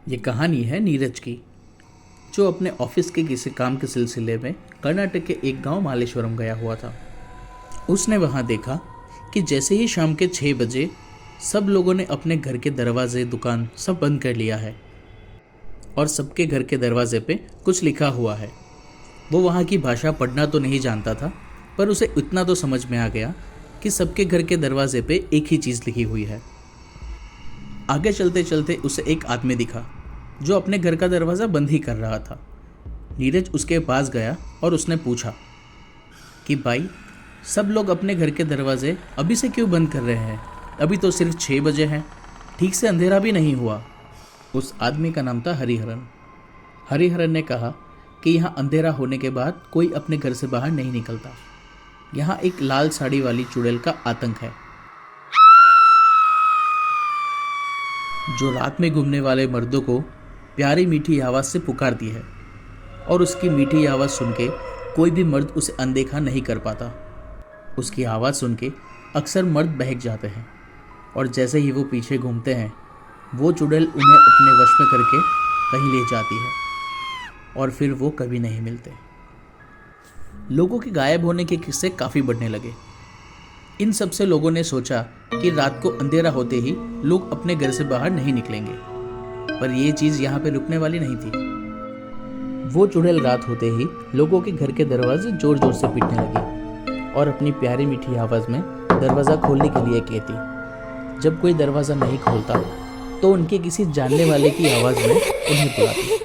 ये कहानी है नीरज की, जो अपने ऑफिस के किसी काम के सिलसिले में कर्नाटक के एक गांव मालेश्वरम गया हुआ था। उसने वहां देखा कि जैसे ही शाम के 6 बजे सब लोगों ने अपने घर के दरवाजे, दुकान सब बंद कर लिया है और सबके घर के दरवाजे पे कुछ लिखा हुआ है। वो वहाँ की भाषा पढ़ना तो नहीं जानता था, पर उसे इतना तो समझ में आ गया कि सबके घर के दरवाजे पे एक ही चीज़ लिखी हुई है। आगे चलते चलते उसे एक आदमी दिखा जो अपने घर का दरवाज़ा बंद ही कर रहा था। नीरज उसके पास गया और उसने पूछा कि भाई, सब लोग अपने घर के दरवाजे अभी से क्यों बंद कर रहे हैं? अभी तो सिर्फ 6 बजे हैं, ठीक से अंधेरा भी नहीं हुआ। उस आदमी का नाम था हरिहरन। हरिहरन ने कहा कि यहाँ अंधेरा होने के बाद कोई अपने घर से बाहर नहीं निकलता। यहाँ एक लाल साड़ी वाली चुड़ैल का आतंक है, जो रात में घूमने वाले मर्दों को प्यारी मीठी आवाज़ से पुकारती है और उसकी मीठी आवाज़ सुन के कोई भी मर्द उसे अनदेखा नहीं कर पाता। उसकी आवाज़ सुन के अक्सर मर्द बहक जाते हैं और जैसे ही वो पीछे घूमते हैं, वो चुड़ैल उन्हें अपने वश में करके कहीं ले जाती है और फिर वो कभी नहीं मिलते। लोगों के गायब होने के किस्से काफ़ी बढ़ने लगे। इन सब से लोगों ने सोचा कि रात को अंधेरा होते ही लोग अपने घर से बाहर नहीं निकलेंगे, पर यह चीज़ यहाँ पे रुकने वाली नहीं थी। वो चुड़ैल रात होते ही लोगों के घर के दरवाजे जोर जोर से पीटने लगी और अपनी प्यारी मीठी आवाज़ में दरवाज़ा खोलने के लिए कहती। जब कोई दरवाज़ा नहीं खोलता तो उनके किसी जानने वाले की आवाज़ में उन्हें बुलाती।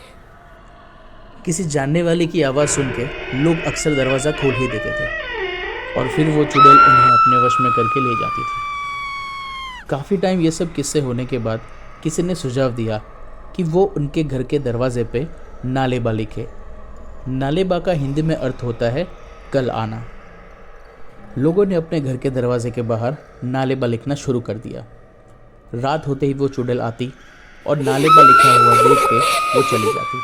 किसी जानने वाले की आवाज़ सुन के लोग अक्सर दरवाज़ा खोल ही देते थे और फिर वो चुड़ैल उन्हें अपने वश में करके ले जाती थी। काफ़ी टाइम ये सब किस्से होने के बाद किसी ने सुझाव दिया कि वो उनके घर के दरवाजे पे नालेबा लिखे। नालेबा का हिंदी में अर्थ होता है कल आना। लोगों ने अपने घर के दरवाजे के बाहर नालेबा लिखना शुरू कर दिया। रात होते ही वो चुड़ैल आती और नालेबा लिखा हुआ देख के वो चली जाती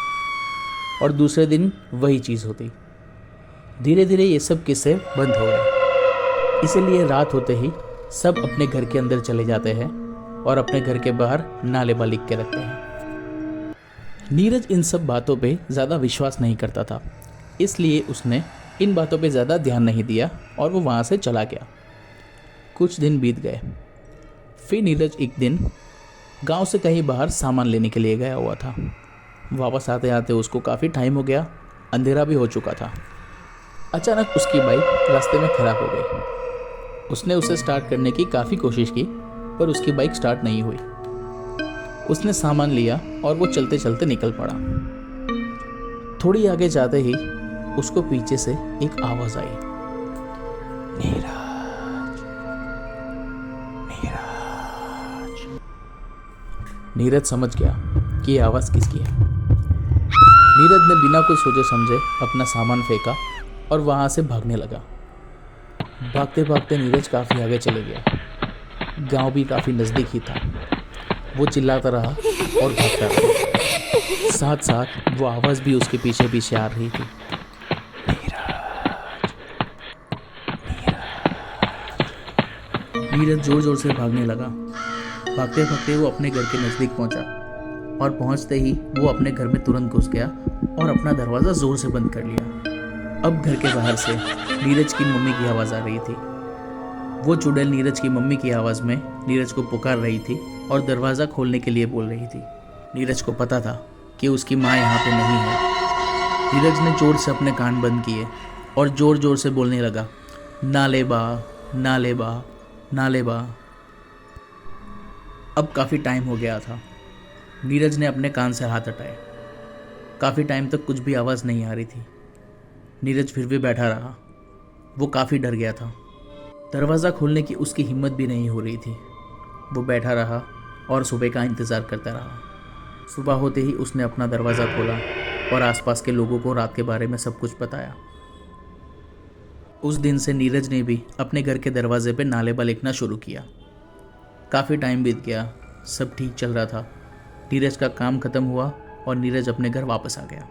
और दूसरे दिन वही चीज़ होती। धीरे धीरे ये सब किस्से बंद हो गए। इसीलिए रात होते ही सब अपने घर के अंदर चले जाते हैं और अपने घर के बाहर नालेबा लिख के रखते हैं। नीरज इन सब बातों पे ज़्यादा विश्वास नहीं करता था, इसलिए उसने इन बातों पे ज़्यादा ध्यान नहीं दिया और वो वहाँ से चला गया। कुछ दिन बीत गए। फिर नीरज एक दिन गांव से कहीं बाहर सामान लेने के लिए गया हुआ था। वापस आते आते उसको काफ़ी टाइम हो गया, अंधेरा भी हो चुका था। अचानक उसकी बाइक रास्ते में ख़राब हो गई। उसने उसे स्टार्ट करने की काफ़ी कोशिश की, पर उसकी बाइक स्टार्ट नहीं हुई। उसने सामान लिया और वो चलते चलते निकल पड़ा। थोड़ी आगे जाते ही उसको पीछे से एक आवाज़ आई, नीरज, नीरज। नीरज समझ गया कि ये आवाज़ किसकी है। नीरज ने बिना कुछ सोचे समझे अपना सामान फेंका और वहाँ से भागने लगा। भागते भागते नीरज काफ़ी आगे चले गया। गांव भी काफ़ी नज़दीक ही था। वो चिल्लाता रहा और भागता रहा। साथ साथ वो आवाज़ भी उसके पीछे पीछे आ रही थी, नीरज जोर जोर से भागने लगा। भागते भागते वो अपने घर के नज़दीक पहुंचा और पहुंचते ही वो अपने घर में तुरंत घुस गया और अपना दरवाज़ा ज़ोर से बंद कर लिया। अब घर के बाहर से नीरज की मम्मी की आवाज़ आ रही थी। वो चुड़ैल नीरज की मम्मी की आवाज़ में नीरज को पुकार रही थी और दरवाज़ा खोलने के लिए बोल रही थी। नीरज को पता था कि उसकी माँ यहाँ पे नहीं है। नीरज ने जोर से अपने कान बंद किए और ज़ोर ज़ोर से बोलने लगा, नालेबा, नालेबा, नालेबा। अब काफ़ी टाइम हो गया था। नीरज ने अपने कान से हाथ हटाए। काफ़ी टाइम तक कुछ भी आवाज़ नहीं आ रही थी। नीरज फिर भी बैठा रहा। वो काफ़ी डर गया था। दरवाज़ा खोलने की उसकी हिम्मत भी नहीं हो रही थी। वो बैठा रहा और सुबह का इंतज़ार करता रहा। सुबह होते ही उसने अपना दरवाज़ा खोला और आसपास के लोगों को रात के बारे में सब कुछ बताया। उस दिन से नीरज ने भी अपने घर के दरवाजे पर नालेबा लिखना शुरू किया। काफ़ी टाइम बीत गया, सब ठीक चल रहा था। नीरज का काम ख़त्म हुआ और नीरज अपने घर वापस आ गया।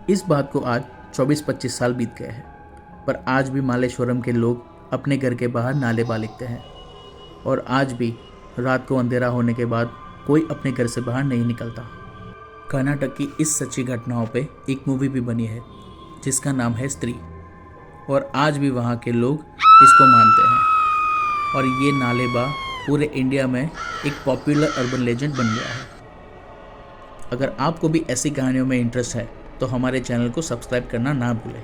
इस बात को आज 24-25 साल बीत गए हैं, पर आज भी मालेश्वरम के लोग अपने घर के बाहर नालेबा लिखते हैं और आज भी रात को अंधेरा होने के बाद कोई अपने घर से बाहर नहीं निकलता। कर्नाटक की इस सच्ची घटनाओं पे एक मूवी भी बनी है जिसका नाम है स्त्री, और आज भी वहाँ के लोग इसको मानते हैं और ये नालेबा पूरे इंडिया में एक पॉपुलर अर्बन लेजेंड बन गया है। अगर आपको भी ऐसी कहानियों में इंटरेस्ट है तो हमारे चैनल को सब्सक्राइब करना ना भूलें।